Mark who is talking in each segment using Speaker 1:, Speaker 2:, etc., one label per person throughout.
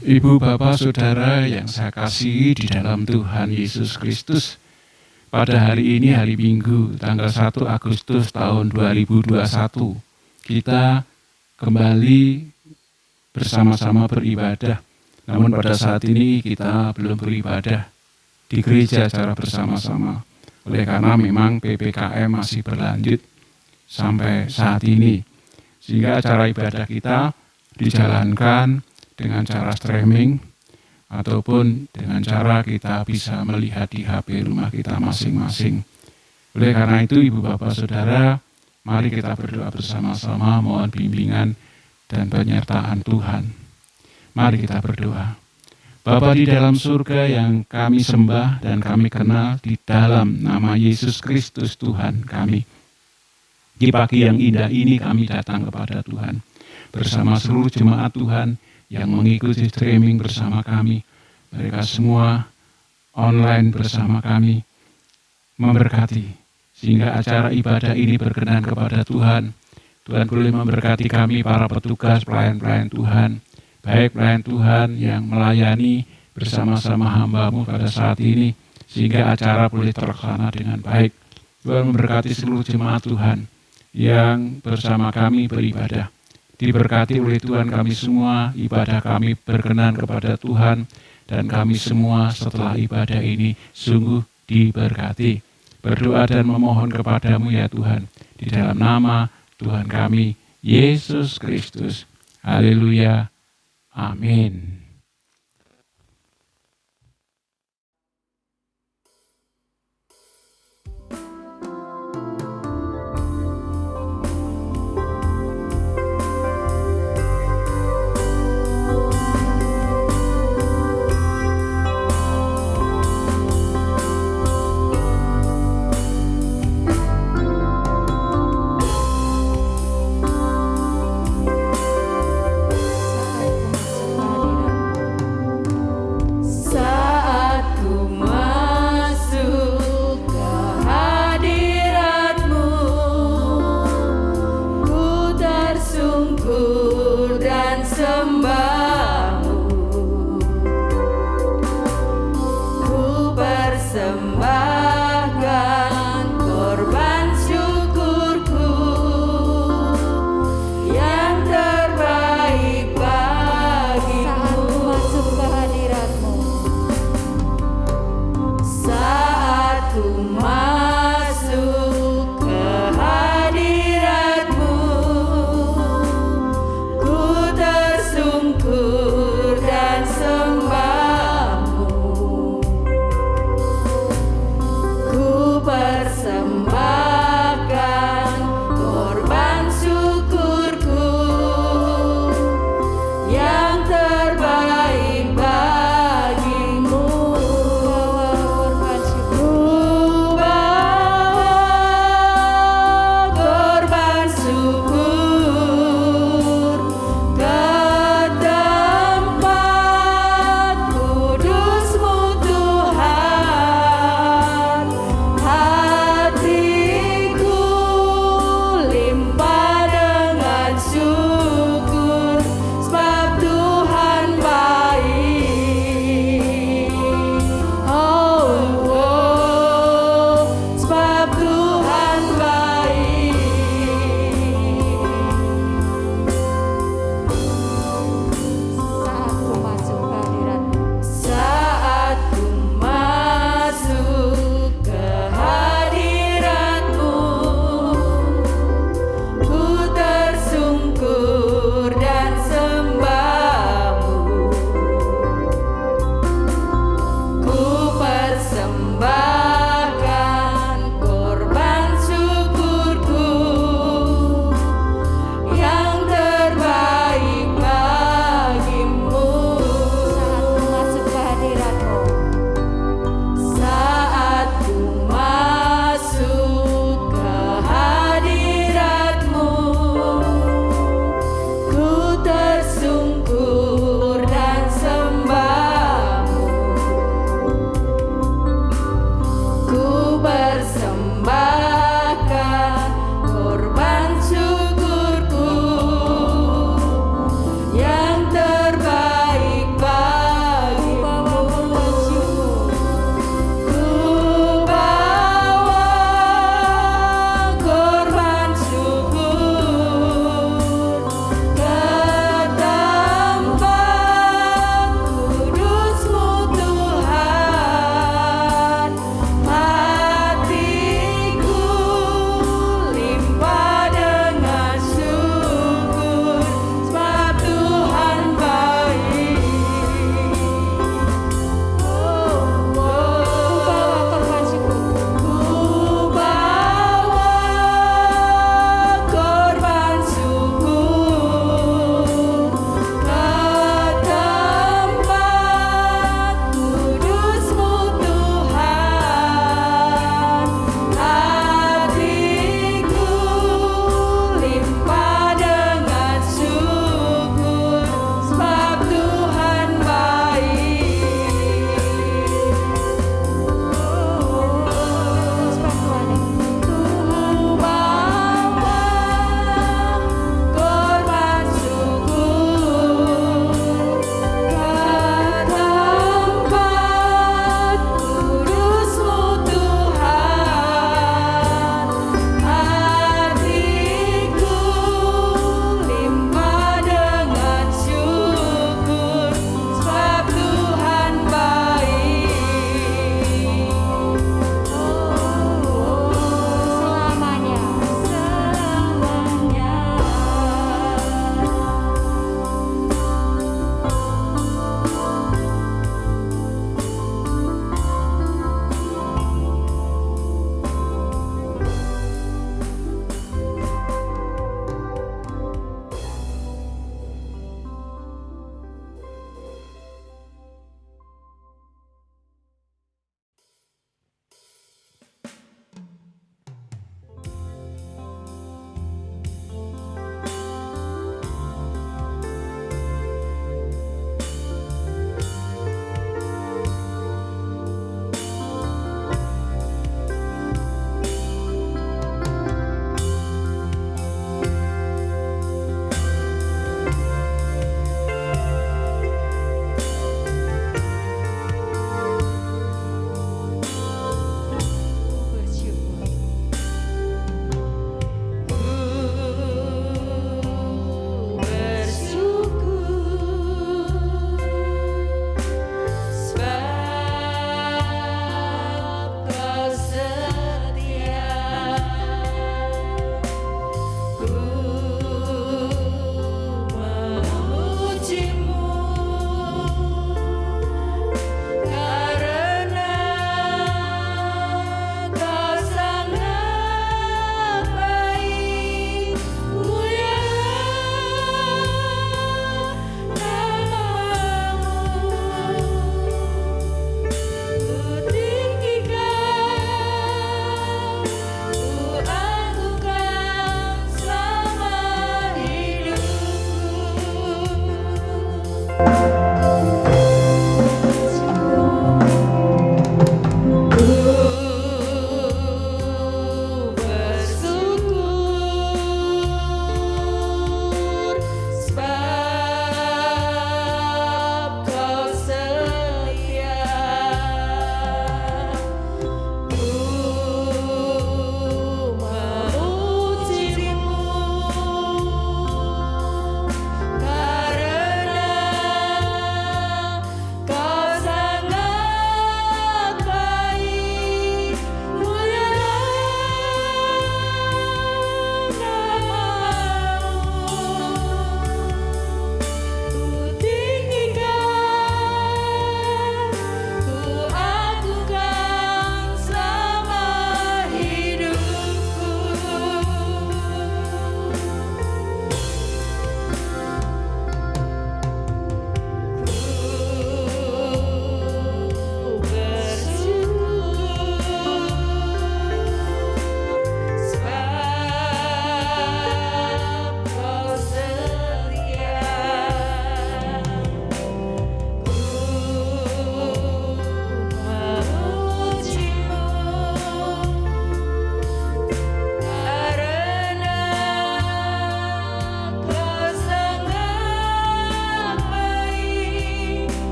Speaker 1: Ibu, Bapak, Saudara yang saya kasihi di dalam Tuhan Yesus Kristus, pada hari ini, hari Minggu, tanggal 1 Agustus tahun 2021, kita kembali bersama-sama beribadah. Namun pada saat ini kita belum beribadah di gereja secara bersama-sama. Oleh karena memang PPKM masih berlanjut sampai saat ini. Sehingga acara ibadah kita dijalankan dengan cara streaming ataupun dengan cara kita bisa melihat di HP rumah kita masing-masing. Oleh karena itu, Ibu, Bapak, Saudara, mari kita berdoa bersama-sama mohon bimbingan dan penyertaan Tuhan. Mari kita berdoa. Bapa di dalam surga yang kami sembah dan kami kenal di dalam nama Yesus Kristus Tuhan kami. Di pagi yang indah ini kami datang kepada Tuhan bersama seluruh jemaat Tuhan yang mengikuti streaming bersama kami. Mereka semua online bersama kami memberkati sehingga acara ibadah ini berkenan kepada Tuhan. Tuhan boleh memberkati kami para petugas pelayan-pelayan Tuhan, baik pelayan Tuhan yang melayani bersama-sama hamba-Mu pada saat ini sehingga acara boleh terlaksana dengan baik. Tuhan memberkati seluruh jemaat Tuhan yang bersama kami beribadah. Diberkati oleh Tuhan kami semua, ibadah kami berkenan kepada Tuhan, dan kami semua setelah ibadah ini sungguh diberkati. Berdoa dan memohon kepadamu ya Tuhan, di dalam nama Tuhan kami, Yesus Kristus. Haleluya. Amin.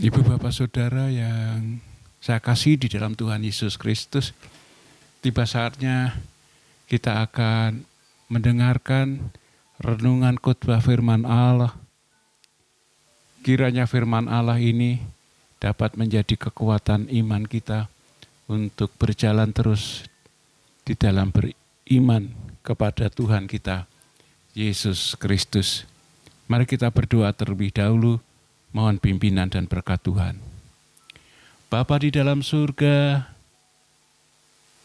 Speaker 1: Ibu bapak saudara yang saya kasih di dalam Tuhan Yesus Kristus, tiba saatnya kita akan mendengarkan renungan khotbah firman Allah. Kiranya firman Allah ini dapat menjadi kekuatan iman kita untuk berjalan terus di dalam beriman kepada Tuhan kita, Yesus Kristus. Mari kita berdoa terlebih dahulu, mohon pimpinan dan berkat Tuhan. Bapa di dalam surga,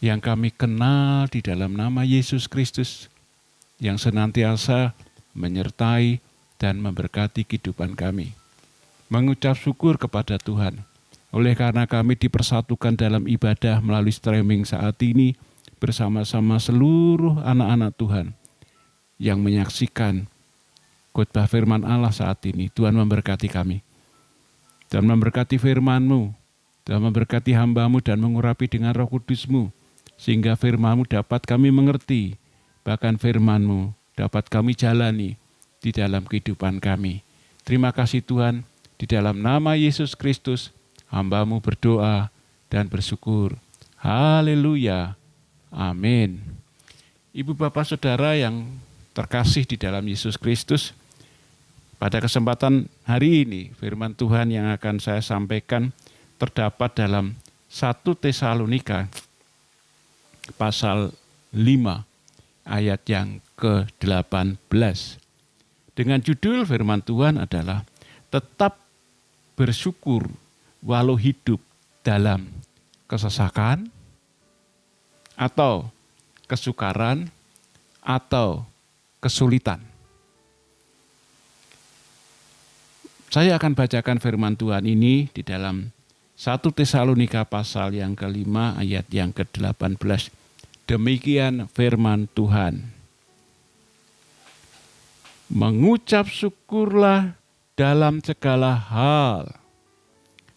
Speaker 1: yang kami kenal di dalam nama Yesus Kristus, yang senantiasa menyertai dan memberkati kehidupan kami. Mengucap syukur kepada Tuhan, oleh karena kami dipersatukan dalam ibadah melalui streaming saat ini, bersama-sama seluruh anak-anak Tuhan yang menyaksikan khotbah firman Allah saat ini. Tuhan memberkati kami dan memberkati firman-Mu dan memberkati hamba-Mu dan mengurapi dengan Roh Kudus-Mu sehingga firman-Mu dapat kami mengerti, bahkan firman-Mu dapat kami jalani di dalam kehidupan kami. Terima kasih Tuhan, di dalam nama Yesus Kristus hamba-Mu berdoa dan bersyukur. Haleluya. Amin. Ibu bapak saudara yang terkasih di dalam Yesus Kristus, pada kesempatan hari ini, firman Tuhan yang akan saya sampaikan terdapat dalam 1 Tesalonika pasal 5 ayat yang ke-18. Dengan judul firman Tuhan adalah tetap bersyukur walau hidup dalam kesesakan atau kesukaran atau kesulitan. Saya akan bacakan firman Tuhan ini di dalam 1 Tesalonika pasal yang ke-5 ayat yang ke-18. Demikian firman Tuhan. Mengucap syukurlah dalam segala hal,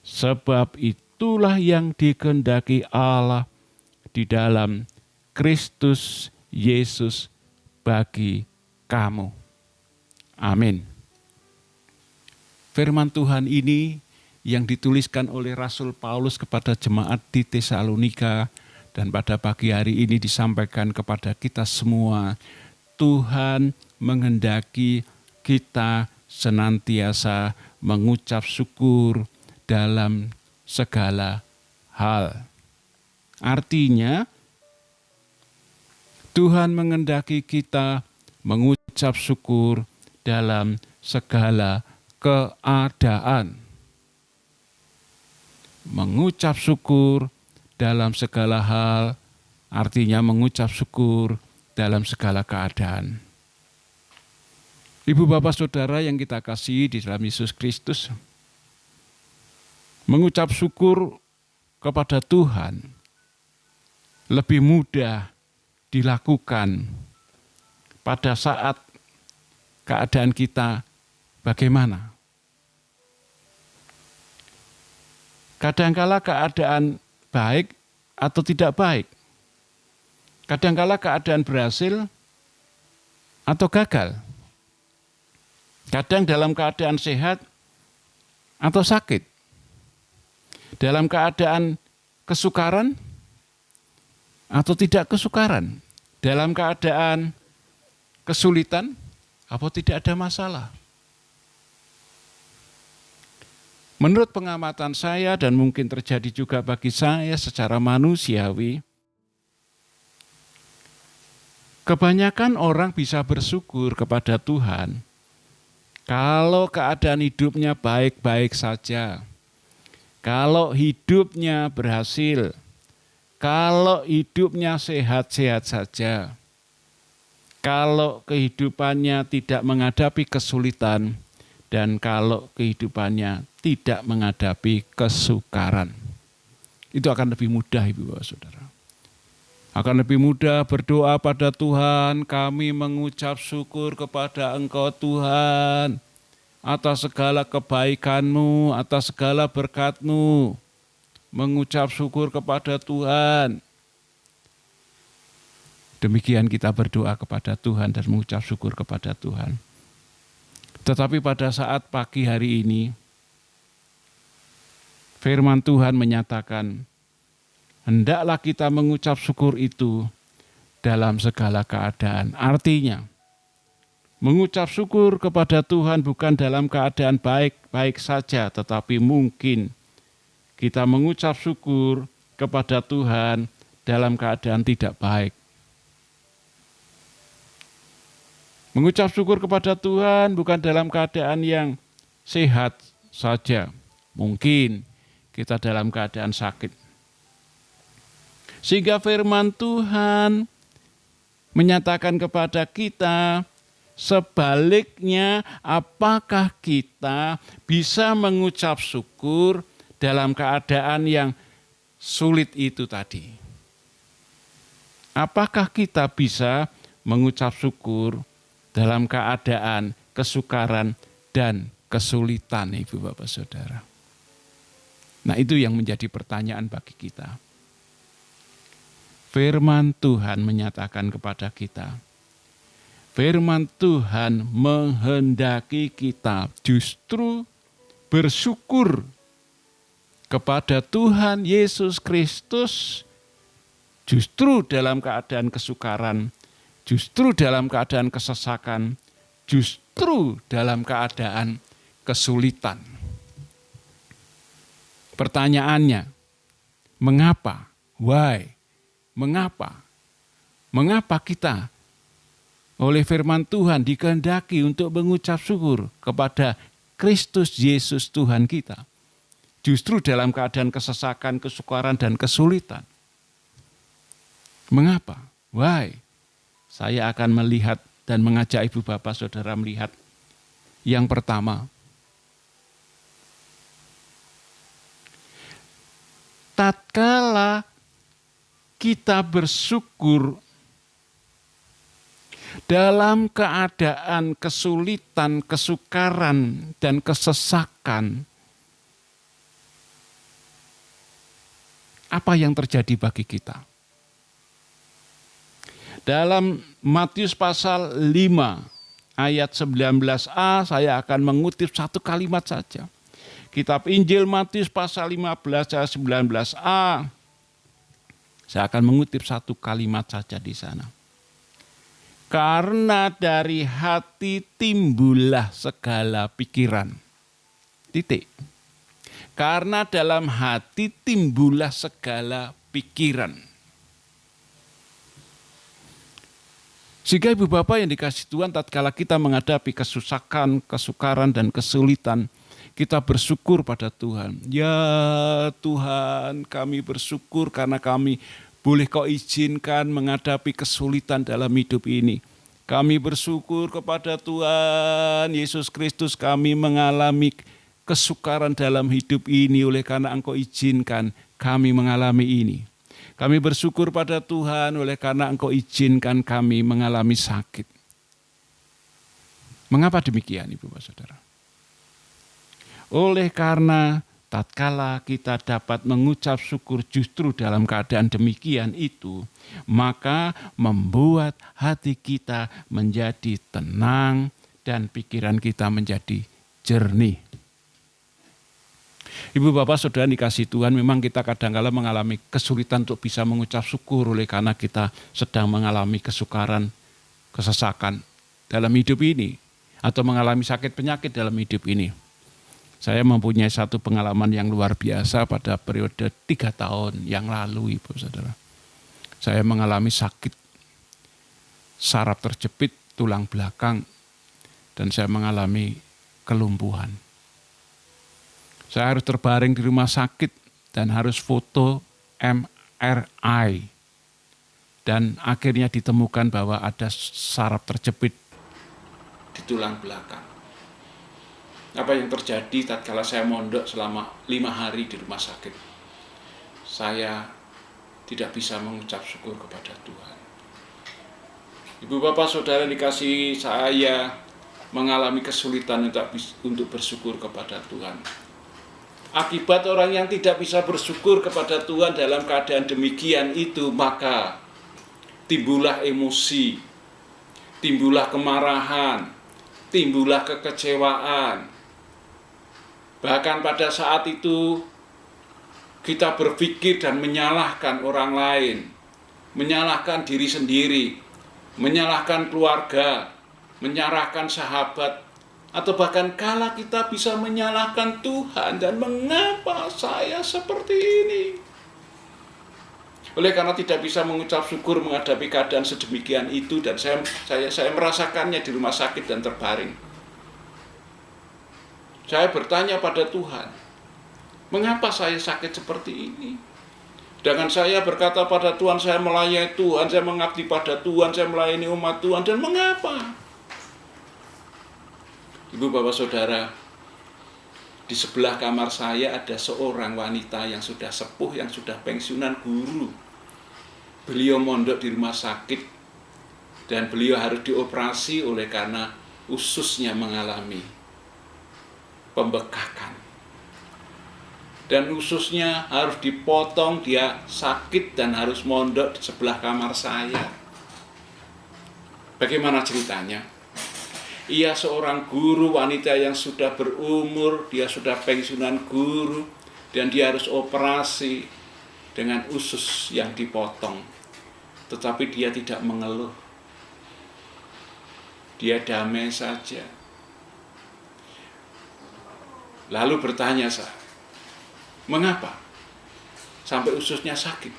Speaker 1: sebab itulah yang dikehendaki Allah di dalam Kristus Yesus bagi kamu. Amin. Firman Tuhan ini yang dituliskan oleh Rasul Paulus kepada jemaat di Tesalonika dan pada pagi hari ini disampaikan kepada kita semua. Tuhan menghendaki kita senantiasa mengucap syukur dalam segala hal. Artinya, Tuhan menghendaki kita mengucap syukur dalam segala keadaan. Mengucap syukur dalam segala hal, artinya mengucap syukur dalam segala keadaan. Ibu bapak saudara yang kita kasihi di dalam Yesus Kristus, mengucap syukur kepada Tuhan lebih mudah dilakukan pada saat keadaan kita bagaimana. Kadangkala keadaan baik atau tidak baik. Kadangkala keadaan berhasil atau gagal. Kadang dalam keadaan sehat atau sakit. Dalam keadaan kesukaran atau tidak kesukaran. Dalam keadaan kesulitan atau tidak ada masalah. Menurut pengamatan saya dan mungkin terjadi juga bagi saya secara manusiawi, kebanyakan orang bisa bersyukur kepada Tuhan kalau keadaan hidupnya baik-baik saja, kalau hidupnya berhasil, kalau hidupnya sehat-sehat saja, kalau kehidupannya tidak menghadapi kesulitan, dan kalau kehidupannya tidak menghadapi kesukaran. Itu akan lebih mudah ibu bapak saudara. Akan lebih mudah berdoa pada Tuhan, kami mengucap syukur kepada Engkau Tuhan, atas segala kebaikan-Mu, atas segala berkat-Mu. Mengucap syukur kepada Tuhan. Demikian kita berdoa kepada Tuhan dan mengucap syukur kepada Tuhan. Tetapi pada saat pagi hari ini, Firman Tuhan menyatakan, hendaklah kita mengucap syukur itu dalam segala keadaan. Artinya, mengucap syukur kepada Tuhan bukan dalam keadaan baik-baik saja, tetapi mungkin kita mengucap syukur kepada Tuhan dalam keadaan tidak baik. Mengucap syukur kepada Tuhan bukan dalam keadaan yang sehat saja. Mungkin kita dalam keadaan sakit. Sehingga firman Tuhan menyatakan kepada kita, sebaliknya apakah kita bisa mengucap syukur dalam keadaan yang sulit itu tadi? Apakah kita bisa mengucap syukur dalam keadaan kesukaran dan kesulitan, Ibu Bapak Saudara? Nah, itu yang menjadi pertanyaan bagi kita. Firman Tuhan menyatakan kepada kita, firman Tuhan menghendaki kita justru bersyukur kepada Tuhan Yesus Kristus, justru dalam keadaan kesukaran, justru dalam keadaan kesesakan, justru dalam keadaan kesulitan. Pertanyaannya, mengapa? Why? Mengapa? Mengapa kita oleh firman Tuhan dikehendaki untuk mengucap syukur kepada Kristus Yesus Tuhan kita, justru dalam keadaan kesesakan, kesukaran, dan kesulitan? Mengapa? Why? Saya akan melihat dan mengajak Ibu Bapak Saudara melihat yang pertama. Tatkala kita bersyukur dalam keadaan kesulitan, kesukaran, dan kesesakan, apa yang terjadi bagi kita? Dalam Matius pasal 5 ayat 19a, saya akan mengutip satu kalimat saja. Kitab Injil Matius pasal 15 ayat 19a, saya akan mengutip satu kalimat saja di sana. Karena dari hati timbullah segala pikiran. Titik. Karena dalam hati timbullah segala pikiran. Sehingga Ibu Bapak yang dikasihi Tuhan, tatkala kita menghadapi kesusahan, kesukaran, dan kesulitan, kita bersyukur pada Tuhan. Ya Tuhan, kami bersyukur karena kami boleh Kau izinkan menghadapi kesulitan dalam hidup ini. Kami bersyukur kepada Tuhan Yesus Kristus, kami mengalami kesukaran dalam hidup ini oleh karena Engkau izinkan kami mengalami ini. Kami bersyukur pada Tuhan oleh karena Engkau izinkan kami mengalami sakit. Mengapa demikian, Ibu Bapak Saudara? Oleh karena tatkala kita dapat mengucap syukur justru dalam keadaan demikian itu, maka membuat hati kita menjadi tenang dan pikiran kita menjadi jernih. Ibu Bapak Saudara dikasihi Tuhan, memang kita kadang-kala mengalami kesulitan untuk bisa mengucap syukur oleh karena kita sedang mengalami kesukaran, kesesakan dalam hidup ini, atau mengalami sakit penyakit dalam hidup ini. Saya mempunyai satu pengalaman yang luar biasa pada periode 3 tahun yang lalu, Ibu Saudara. Saya mengalami sakit saraf terjepit tulang belakang dan saya mengalami kelumpuhan. Saya harus terbaring di rumah sakit dan harus foto MRI. Dan akhirnya ditemukan bahwa ada saraf terjepit di tulang belakang. Apa yang terjadi tatkala saya mondok selama 5 hari di rumah sakit? Saya tidak bisa mengucap syukur kepada Tuhan. Ibu Bapak Saudara dikasihi, saya mengalami kesulitan untuk bersyukur kepada Tuhan. Akibat orang yang tidak bisa bersyukur kepada Tuhan dalam keadaan demikian itu, maka timbullah emosi, timbullah kemarahan, timbullah kekecewaan. Bahkan pada saat itu kita berpikir dan menyalahkan orang lain, menyalahkan diri sendiri, menyalahkan keluarga, menyalahkan sahabat, atau bahkan kala kita bisa menyalahkan Tuhan dan mengapa saya seperti ini. Oleh karena tidak bisa mengucap syukur menghadapi keadaan sedemikian itu, dan saya merasakannya di rumah sakit dan terbaring. Saya bertanya pada Tuhan, mengapa saya sakit seperti ini? Sedangkan saya berkata pada Tuhan, saya melayani Tuhan, saya mengabdi pada Tuhan, saya melayani umat Tuhan, dan mengapa? Ibu, bapak, saudara, di sebelah kamar saya ada seorang wanita yang sudah sepuh, yang sudah pensiunan guru. Beliau mondok di rumah sakit dan beliau harus dioperasi oleh karena ususnya mengalami pembekakan. Dan ususnya harus dipotong, dia sakit dan harus mondok di sebelah kamar saya. Bagaimana ceritanya? Ia seorang guru wanita yang sudah berumur, dia sudah pensiunan guru, dan dia harus operasi dengan usus yang dipotong. Tetapi dia tidak mengeluh. Dia damai saja. Lalu bertanya saya, mengapa sampai ususnya sakit?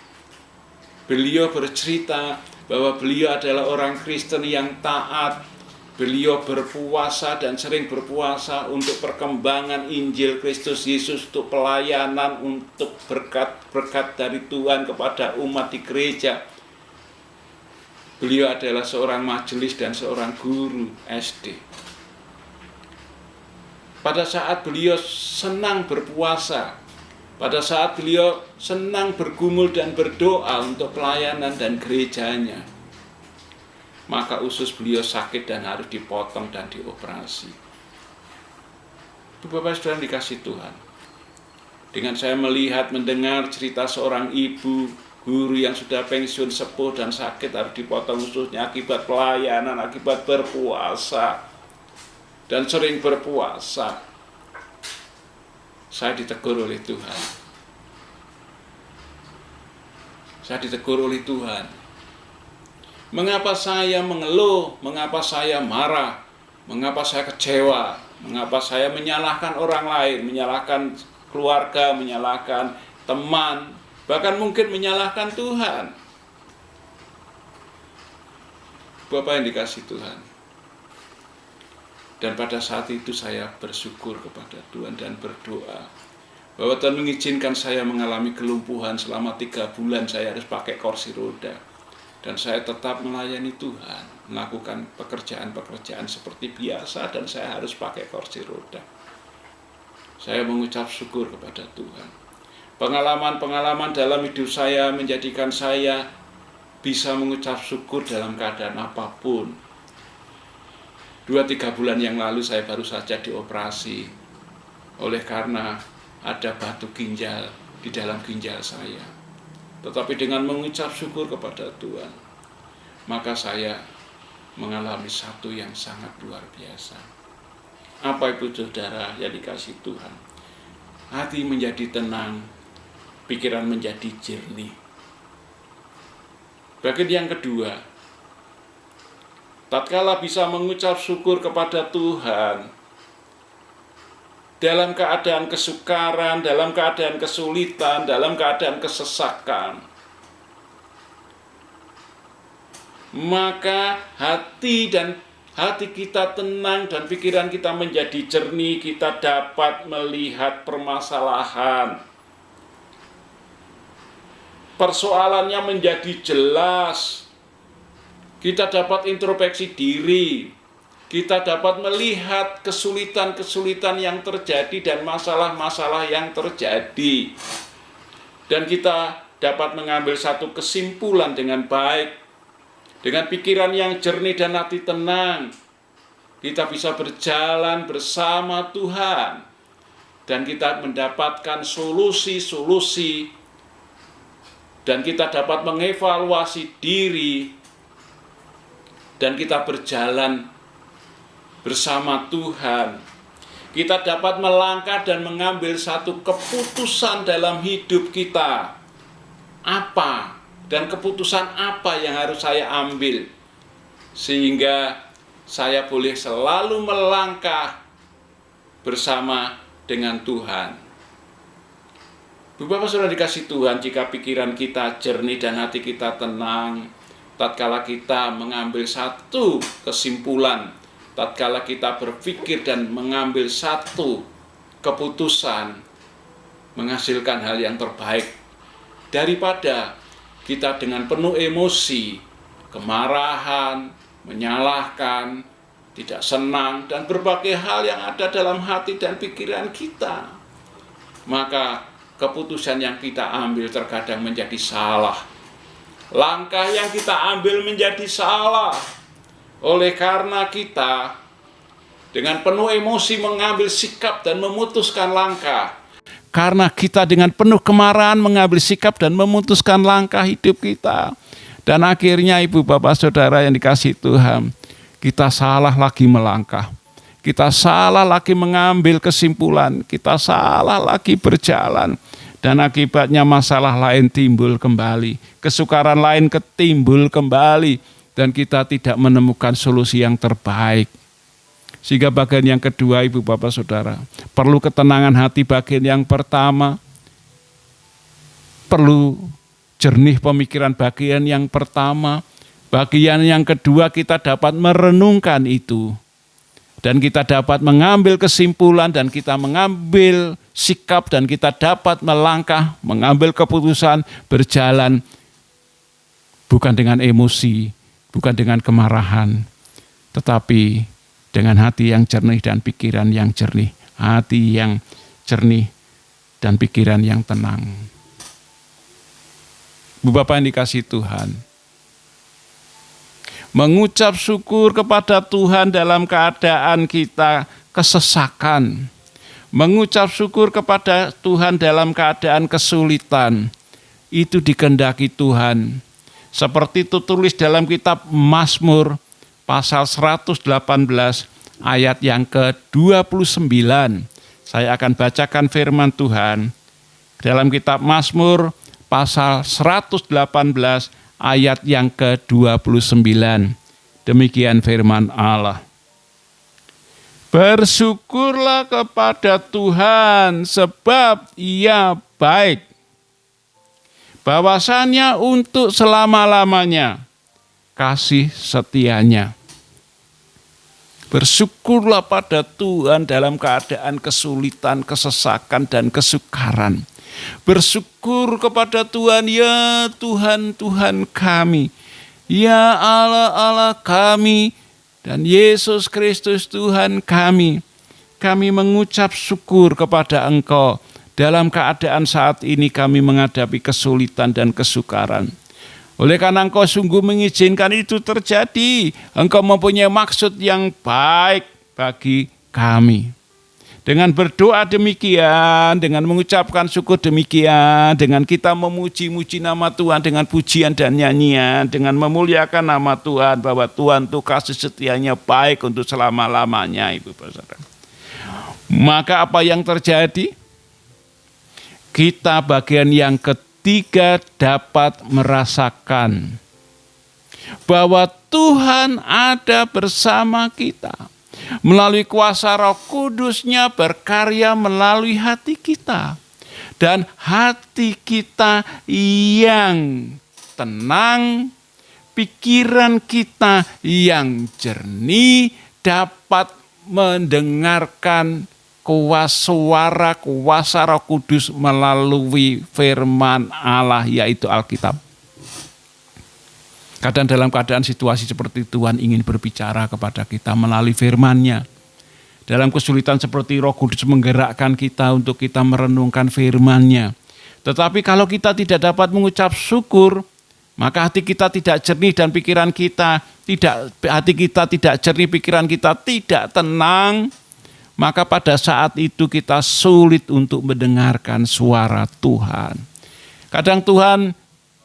Speaker 1: Beliau bercerita bahwa beliau adalah orang Kristen yang taat. Beliau berpuasa dan sering berpuasa untuk perkembangan Injil Kristus Yesus, untuk pelayanan, untuk berkat-berkat dari Tuhan kepada umat di gereja. Beliau adalah seorang majelis dan seorang guru SD. Pada saat beliau senang berpuasa, pada saat beliau senang bergumul dan berdoa untuk pelayanan dan gerejanya, maka usus beliau sakit dan harus dipotong dan dioperasi. Bapak Saudara dikasih Tuhan, dengan saya melihat, mendengar cerita seorang ibu guru yang sudah pensiun sepuh dan sakit harus dipotong ususnya akibat pelayanan, akibat berpuasa dan sering berpuasa, saya ditegur oleh Tuhan. Saya ditegur oleh Tuhan. Mengapa saya mengeluh? Mengapa saya marah? Mengapa saya kecewa? Mengapa saya menyalahkan orang lain, menyalahkan keluarga, menyalahkan teman, bahkan mungkin menyalahkan Tuhan? Bapak yang dikasih Tuhan. Dan pada saat itu saya bersyukur kepada Tuhan dan berdoa bahwa Tuhan mengizinkan saya mengalami kelumpuhan selama 3 bulan. Saya harus pakai kursi roda. Dan saya tetap melayani Tuhan, melakukan pekerjaan-pekerjaan seperti biasa, dan saya harus pakai kursi roda. Saya mengucap syukur kepada Tuhan. Pengalaman-pengalaman dalam hidup saya menjadikan saya bisa mengucap syukur dalam keadaan apapun. 2-3 bulan yang lalu saya baru saja dioperasi oleh karena ada batu ginjal di dalam ginjal saya. Tetapi dengan mengucap syukur kepada Tuhan, maka saya mengalami satu yang sangat luar biasa. Apa itu saudara yang dikasih Tuhan? Hati menjadi tenang, pikiran menjadi jernih. Bagian yang kedua, tatkala bisa mengucap syukur kepada Tuhan dalam keadaan kesukaran, dalam keadaan kesulitan, dalam keadaan kesesakan, maka hati kita tenang dan pikiran kita menjadi jernih. Kita dapat melihat permasalahan, persoalannya menjadi jelas. Kita dapat introspeksi diri. Kita dapat melihat kesulitan-kesulitan yang terjadi dan masalah-masalah yang terjadi. Dan kita dapat mengambil satu kesimpulan dengan baik. Dengan pikiran yang jernih dan hati tenang, kita bisa berjalan bersama Tuhan. Dan kita mendapatkan solusi-solusi. Dan kita dapat mengevaluasi diri. Dan kita berjalan bersama Tuhan.
Speaker 2: Kita dapat melangkah dan mengambil satu keputusan dalam hidup kita. Apa dan keputusan apa yang harus saya ambil sehingga saya boleh selalu melangkah bersama dengan Tuhan. Bapak Saudara dikasih Tuhan, jika pikiran kita jernih dan hati kita tenang, tatkala kita mengambil satu kesimpulan, tatkala kita berpikir dan mengambil satu keputusan, menghasilkan hal yang terbaik, daripada kita dengan penuh emosi, kemarahan, menyalahkan, tidak senang, dan berbagai hal yang ada dalam hati dan pikiran kita. Maka keputusan yang kita ambil terkadang menjadi salah. Langkah yang kita ambil menjadi salah. Oleh karena kita dengan penuh emosi mengambil sikap dan memutuskan langkah. Karena kita dengan penuh kemarahan mengambil sikap dan memutuskan langkah hidup kita. Dan akhirnya Ibu Bapak Saudara yang dikasihi Tuhan, kita salah lagi melangkah. Kita salah lagi mengambil kesimpulan. Kita salah lagi berjalan. Dan akibatnya masalah lain timbul kembali. Kesukaran lain timbul kembali. Dan kita tidak menemukan solusi yang terbaik. Sehingga bagian yang kedua Ibu Bapak Saudara, perlu ketenangan hati bagian yang pertama. Perlu jernih pemikiran bagian yang pertama. Bagian yang kedua kita dapat merenungkan itu. Dan kita dapat mengambil kesimpulan dan kita mengambil sikap dan kita dapat melangkah, mengambil keputusan, berjalan bukan dengan emosi, bukan dengan kemarahan, tetapi dengan hati yang jernih dan pikiran yang jernih, hati yang jernih dan pikiran yang tenang. Bu Bapak yang dikasihi Tuhan, mengucap syukur kepada Tuhan dalam keadaan kita kesesakan. Mengucap syukur kepada Tuhan dalam keadaan kesulitan. Itu dikehendaki Tuhan. Seperti itu tulis dalam kitab Mazmur pasal 118 ayat yang ke-29. Saya akan bacakan firman Tuhan. Dalam kitab Mazmur pasal 118 ayat yang ke-29. Demikian firman Allah. Bersyukurlah kepada Tuhan sebab Ia baik. Bahwasannya untuk selama-lamanya kasih setianya. Bersyukurlah pada Tuhan dalam keadaan kesulitan, kesesakan, dan kesukaran. Bersyukur kepada Tuhan, ya Tuhan, Tuhan kami, ya Allah, Allah kami, dan Yesus Kristus Tuhan kami. Kami mengucap syukur kepada Engkau dalam keadaan saat ini kami menghadapi kesulitan dan kesukaran. Oleh karena Engkau sungguh mengizinkan itu terjadi, Engkau mempunyai maksud yang baik bagi kami. Dengan berdoa demikian, dengan mengucapkan syukur demikian, dengan kita memuji-muji nama Tuhan dengan pujian dan nyanyian, dengan memuliakan nama Tuhan bahwa Tuhan itu kasih setianya baik untuk selama-lamanya, Ibu Saudara. Maka apa yang terjadi? Kita bagian yang ketiga dapat merasakan bahwa Tuhan ada bersama kita. Melalui kuasa Roh Kudus-Nya berkarya melalui hati kita. Dan hati kita yang tenang, pikiran kita yang jernih dapat mendengarkan suara kuasa Roh Kudus melalui firman Allah, yaitu Alkitab. Kadang dalam keadaan situasi seperti Tuhan ingin berbicara kepada kita melalui firman-Nya. Dalam kesulitan seperti Roh Kudus menggerakkan kita untuk kita merenungkan firman-Nya. Tetapi kalau kita tidak dapat mengucap syukur, maka hati kita tidak jernih dan pikiran kita tidak jernih, pikiran kita tidak tenang, maka pada saat itu kita sulit untuk mendengarkan suara Tuhan. Kadang Tuhan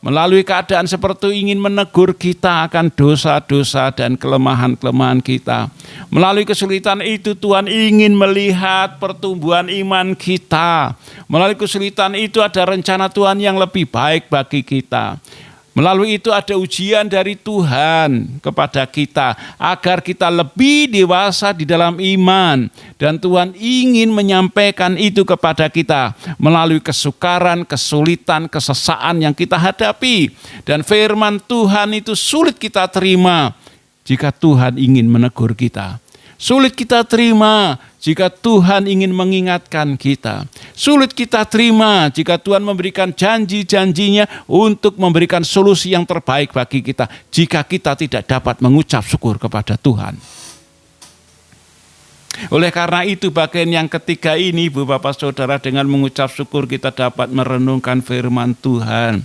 Speaker 2: melalui keadaan seperti itu ingin menegur kita akan dosa-dosa dan kelemahan-kelemahan kita. Melalui kesulitan itu Tuhan ingin melihat pertumbuhan iman kita. Melalui kesulitan itu ada rencana Tuhan yang lebih baik bagi kita. Melalui itu ada ujian dari Tuhan kepada kita agar kita lebih dewasa di dalam iman. Dan Tuhan ingin menyampaikan itu kepada kita melalui kesukaran, kesulitan, kesesaan yang kita hadapi. Dan firman Tuhan itu sulit kita terima jika Tuhan ingin menegur kita. Sulit kita terima jika Tuhan ingin mengingatkan kita. Sulit kita terima jika Tuhan memberikan janji-janjinya untuk memberikan solusi yang terbaik bagi kita. Jika kita tidak dapat mengucap syukur kepada Tuhan. Oleh karena itu bagian yang ketiga ini Ibu Bapak Saudara, dengan mengucap syukur kita dapat merenungkan firman Tuhan.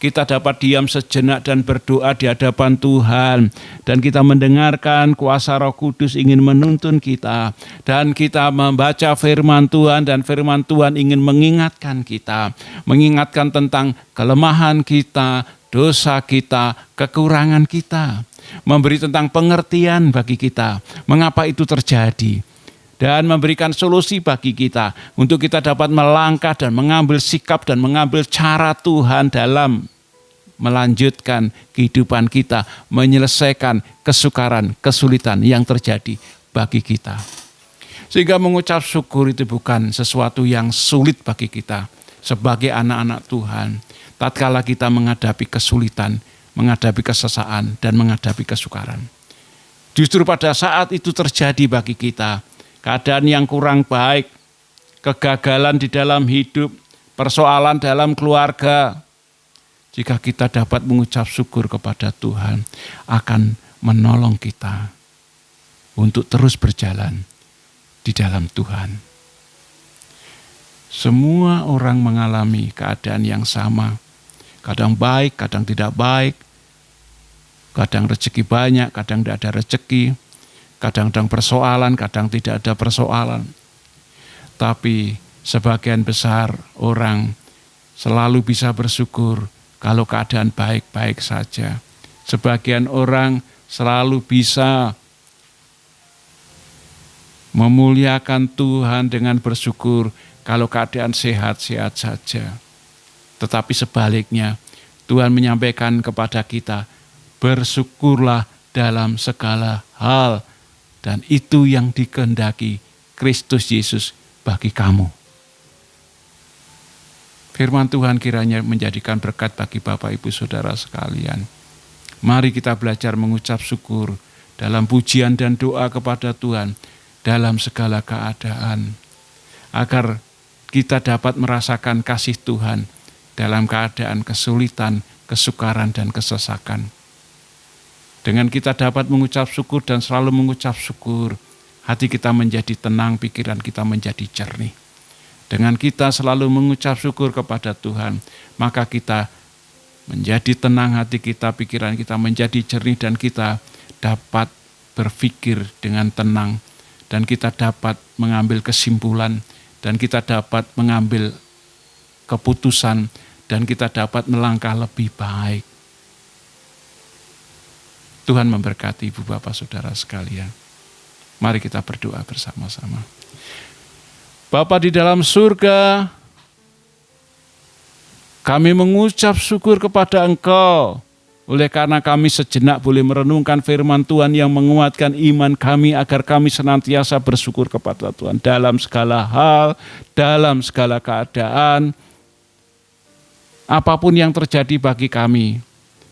Speaker 2: Kita dapat diam sejenak dan berdoa di hadapan Tuhan. Dan kita mendengarkan kuasa Roh Kudus ingin menuntun kita. Dan kita membaca firman Tuhan dan firman Tuhan ingin mengingatkan kita. Mengingatkan tentang kelemahan kita, dosa kita, kekurangan kita. Memberi tentang pengertian bagi kita. Mengapa itu terjadi. Dan memberikan solusi bagi kita. Untuk kita dapat melangkah dan mengambil sikap dan mengambil cara Tuhan dalam melanjutkan kehidupan kita, menyelesaikan kesukaran, kesulitan yang terjadi bagi kita. Sehingga mengucap syukur itu bukan sesuatu yang sulit bagi kita sebagai anak-anak Tuhan. Tatkala kita menghadapi kesulitan, menghadapi kesesaan, dan menghadapi kesukaran. Justru pada saat itu terjadi bagi kita, keadaan yang kurang baik, kegagalan di dalam hidup, persoalan dalam keluarga, jika kita dapat mengucap syukur kepada Tuhan, akan menolong kita untuk terus berjalan di dalam Tuhan. Semua orang mengalami keadaan yang sama. Kadang baik, kadang tidak baik. Kadang rezeki banyak, kadang tidak ada rezeki. Kadang-kadang persoalan, kadang tidak ada persoalan. Tapi sebagian besar orang selalu bisa bersyukur kalau keadaan baik-baik saja. Sebagian orang selalu bisa memuliakan Tuhan dengan bersyukur kalau keadaan sehat-sehat saja. Tetapi sebaliknya, Tuhan menyampaikan kepada kita, bersyukurlah dalam segala hal. Dan itu yang dikehendaki Kristus Yesus bagi kamu. Firman Tuhan kiranya menjadikan berkat bagi Bapak Ibu Saudara sekalian. Mari kita belajar mengucap syukur dalam pujian dan doa kepada Tuhan dalam segala keadaan. Agar kita dapat merasakan kasih Tuhan dalam keadaan kesulitan, kesukaran, dan kesesakan. Dengan kita dapat mengucap syukur dan selalu mengucap syukur, hati kita menjadi tenang, pikiran kita menjadi jernih. Dengan kita selalu mengucap syukur kepada Tuhan, maka kita menjadi tenang hati kita, pikiran kita menjadi jernih, dan kita dapat berpikir dengan tenang, dan kita dapat mengambil kesimpulan, dan kita dapat mengambil keputusan, dan kita dapat melangkah lebih baik. Tuhan memberkati Ibu Bapak Saudara sekalian. Mari kita berdoa bersama-sama. Bapa di dalam surga, kami mengucap syukur kepada Engkau, oleh karena kami sejenak boleh merenungkan firman Tuhan yang menguatkan iman kami agar kami senantiasa bersyukur kepada Tuhan dalam segala hal, dalam segala keadaan, apapun yang terjadi bagi kami,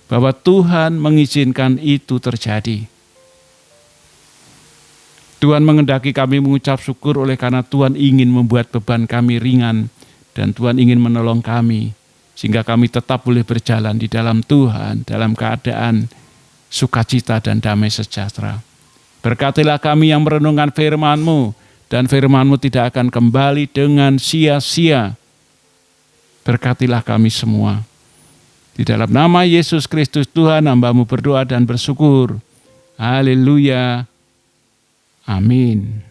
Speaker 2: bahwa Tuhan mengizinkan itu terjadi. Tuhan menghendaki kami mengucap syukur oleh karena Tuhan ingin membuat beban kami ringan dan Tuhan ingin menolong kami sehingga kami tetap boleh berjalan di dalam Tuhan dalam keadaan sukacita dan damai sejahtera. Berkatilah kami yang merenungkan firman-Mu dan firman-Mu tidak akan kembali dengan sia-sia. Berkatilah kami semua. Di dalam nama Yesus Kristus Tuhan, hamba-Mu berdoa dan bersyukur. Haleluya. Amin.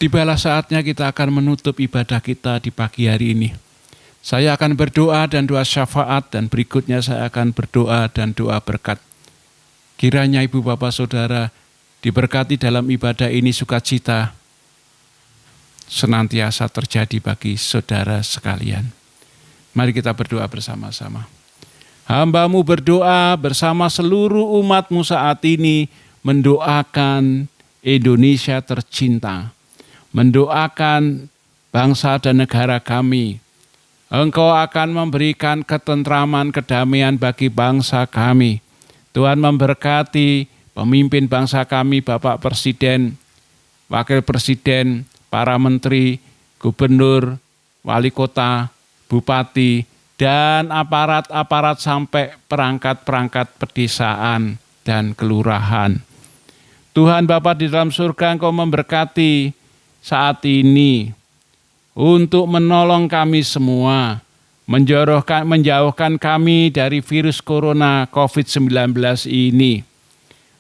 Speaker 1: Tibalah saatnya kita akan menutup ibadah kita di pagi hari ini. Saya akan berdoa dan doa syafaat, dan berikutnya saya akan berdoa dan doa berkat. Kiranya Ibu Bapak Saudara diberkati dalam ibadah ini, sukacita senantiasa terjadi bagi saudara sekalian. Mari kita berdoa bersama-sama. Hamba-Mu berdoa bersama seluruh umat-Mu saat ini, mendoakan Indonesia tercinta, mendoakan bangsa dan negara kami. Engkau akan memberikan ketentraman, kedamaian bagi bangsa kami. Tuhan memberkati pemimpin bangsa kami, Bapak Presiden, Wakil Presiden, para menteri, gubernur, wali kota, bupati, dan aparat-aparat sampai perangkat-perangkat pedesaan dan kelurahan. Tuhan Bapa di dalam surga, Engkau memberkati saat ini untuk menolong kami semua, menjauhkan kami dari virus corona COVID-19 ini.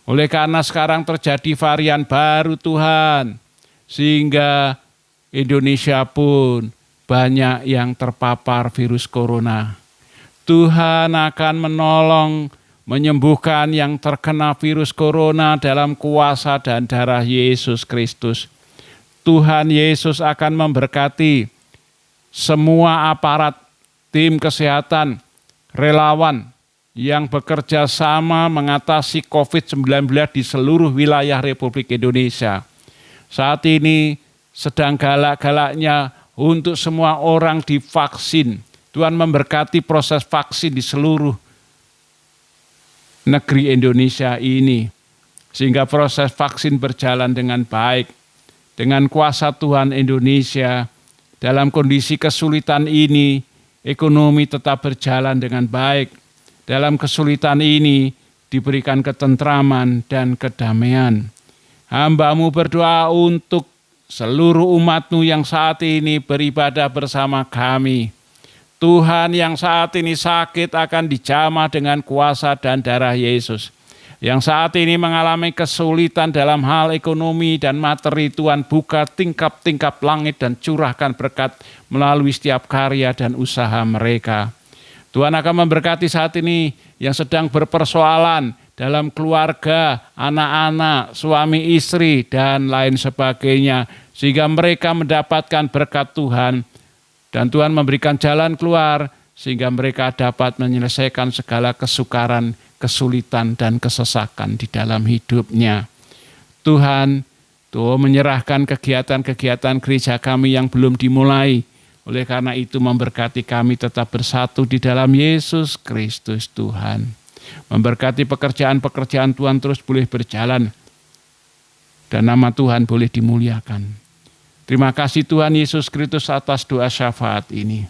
Speaker 1: Oleh karena sekarang terjadi varian baru Tuhan, sehingga Indonesia pun banyak yang terpapar virus corona. Tuhan akan menolong, menyembuhkan yang terkena virus corona dalam kuasa dan darah Yesus Kristus. Tuhan Yesus akan memberkati semua aparat, tim kesehatan, relawan yang bekerja sama mengatasi COVID-19 di seluruh wilayah Republik Indonesia. Saat ini sedang galak-galaknya untuk semua orang divaksin. Tuhan memberkati proses vaksin di seluruh negeri Indonesia ini, sehingga proses vaksin berjalan dengan baik. Dengan kuasa Tuhan, Indonesia dalam kondisi kesulitan ini, ekonomi tetap berjalan dengan baik. Dalam kesulitan ini diberikan ketentraman dan kedamaian. Hamba-Mu berdoa untuk seluruh umat-Mu yang saat ini beribadah bersama kami. Tuhan, yang saat ini sakit akan dijamah dengan kuasa dan darah Yesus. Yang saat ini mengalami kesulitan dalam hal ekonomi dan materi, Tuhan buka tingkap-tingkap langit dan curahkan berkat melalui setiap karya dan usaha mereka. Tuhan akan memberkati saat ini yang sedang berpersoalan dalam keluarga, anak-anak, suami istri, dan lain sebagainya, sehingga mereka mendapatkan berkat Tuhan, dan Tuhan memberikan jalan keluar, sehingga mereka dapat menyelesaikan segala kesukaran, kesulitan, dan kesesakan di dalam hidupnya. Tuhan, Tuhan menyerahkan kegiatan-kegiatan gereja kami yang belum dimulai. Oleh karena itu memberkati kami tetap bersatu di dalam Yesus Kristus Tuhan. Memberkati pekerjaan-pekerjaan Tuhan terus boleh berjalan, dan nama Tuhan boleh dimuliakan. Terima kasih Tuhan Yesus Kristus atas doa syafaat ini.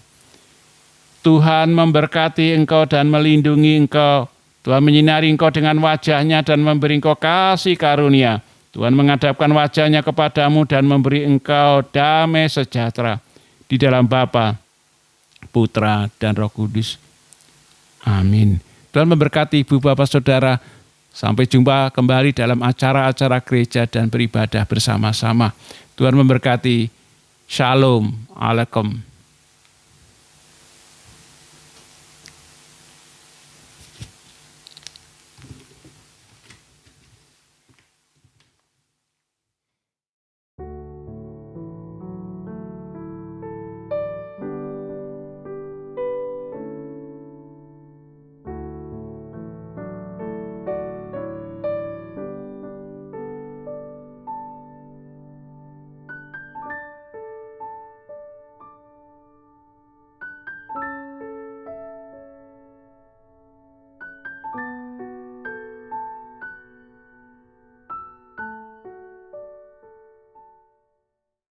Speaker 1: Tuhan memberkati engkau dan melindungi engkau. Tuhan menyinari engkau dengan wajah-Nya dan memberi engkau kasih karunia. Tuhan menghadapkan wajah-Nya kepadamu dan memberi engkau damai sejahtera di dalam Bapa, Putra, dan Roh Kudus. Amin. Tuhan memberkati ibu bapak saudara. Sampai jumpa kembali dalam acara-acara gereja dan beribadah bersama-sama. Tuhan memberkati. Shalom. Alaikum.